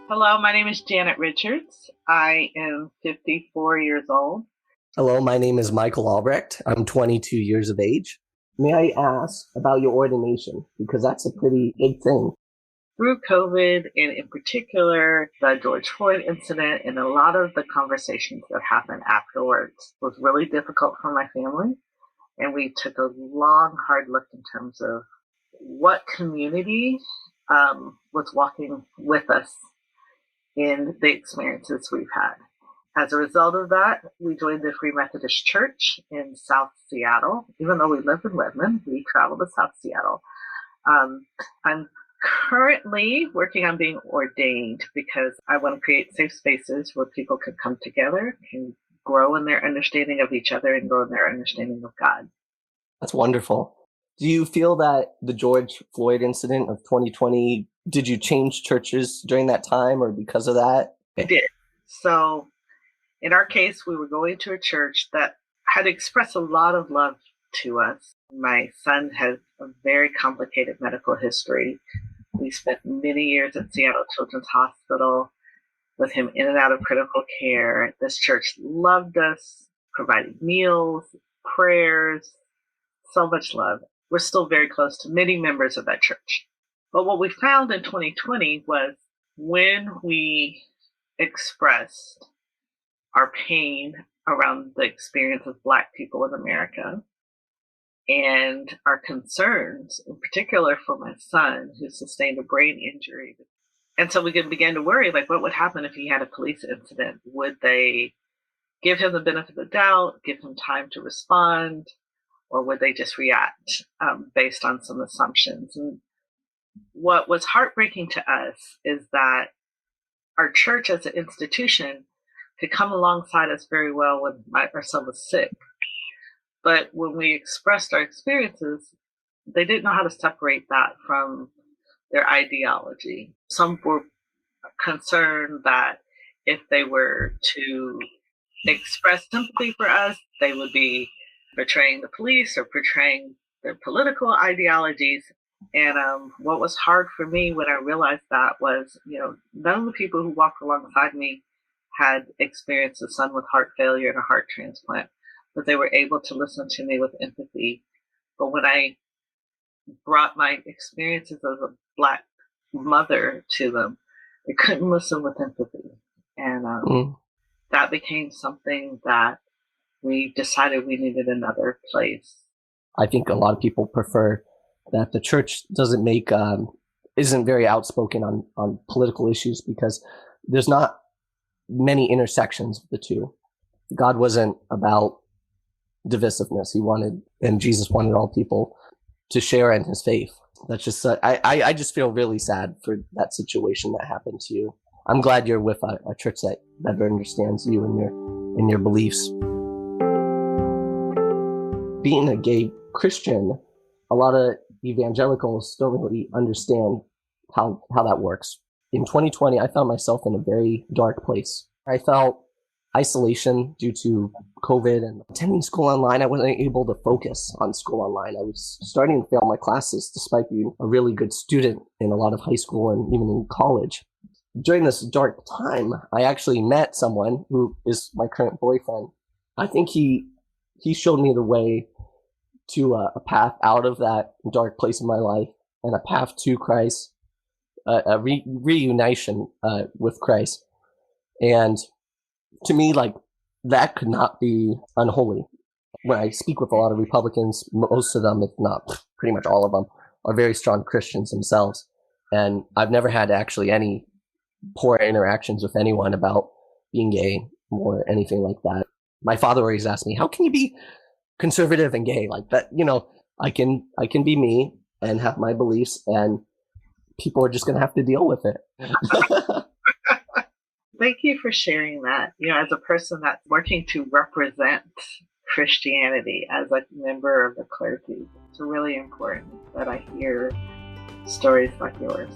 Hello, my name is Janet Richards. I am 54 years old. Hello, my name is Michael Albrecht. I'm 22 years of age. May I ask about your ordination? Because that's a pretty big thing. Through COVID, and in particular, the George Floyd incident and a lot of the conversations that happened afterwards was really difficult for my family. And we took a long, hard look in terms of what community was walking with us in the experiences we've had. As a result of that, we joined the Free Methodist Church in South Seattle. Even though we live in Redmond, we travel to South Seattle. I'm currently working on being ordained because I want to create safe spaces where people can come together, can grow in their understanding of each other and grow in their understanding of God. That's wonderful. Do you feel that the George Floyd incident of 2020, did you change churches during that time or because of that? I did. So in our case, we were going to a church that had expressed a lot of love to us. My son has a very complicated medical history. We spent many years at Seattle Children's Hospital with him in and out of critical care. This church loved us, provided meals, prayers, so much love. We're still very close to many members of that church. But what we found in 2020 was when we expressed our pain around the experience of Black people in America and our concerns, in particular for my son who sustained a brain injury. And so we began to worry, like, what would happen if he had a police incident? Would they give him the benefit of the doubt, give him time to respond, or would they just react based on some assumptions? And what was heartbreaking to us is that our church as an institution could come alongside us very well when our son was sick. But when we expressed our experiences, they didn't know how to separate that from their ideology. Some were concerned that if they were to express sympathy for us, they would be betraying the police or portraying their political ideologies. And what was hard for me when I realized that was, none of the people who walked alongside me had experienced a son with heart failure and a heart transplant, but they were able to listen to me with empathy. But when I brought my experiences as a Black mother to them, they couldn't listen with empathy. And that became something that we decided we needed another place. I think a lot of people prefer that the church isn't very outspoken on political issues because there's not many intersections of the two. God wasn't about divisiveness. And Jesus wanted all people to share in his faith. That's just, I just feel really sad for that situation that happened to you. I'm glad you're with a church that better understands you and your beliefs. Being a gay Christian, a lot of evangelicals don't really understand how that works. In 2020, I found myself in a very dark place. I felt isolation due to COVID and attending school online. I wasn't able to focus on school online. I was starting to fail my classes despite being a really good student in a lot of high school and even in college. During this dark time, I actually met someone who is my current boyfriend. I think he showed me the way to a path out of that dark place in my life and a path to Christ, a reunition with Christ. And to me, like, that could not be unholy. When I speak with a lot of Republicans, most of them, if not pretty much all of them, are very strong Christians themselves. And I've never had actually any poor interactions with anyone about being gay or anything like that. My father always asked me, how can you be conservative and gay like that? I can be me and have my beliefs, and people are just going to have to deal with it. Thank you for sharing that. As a person that's working to represent Christianity as a member of the clergy, it's really important that I hear stories like yours.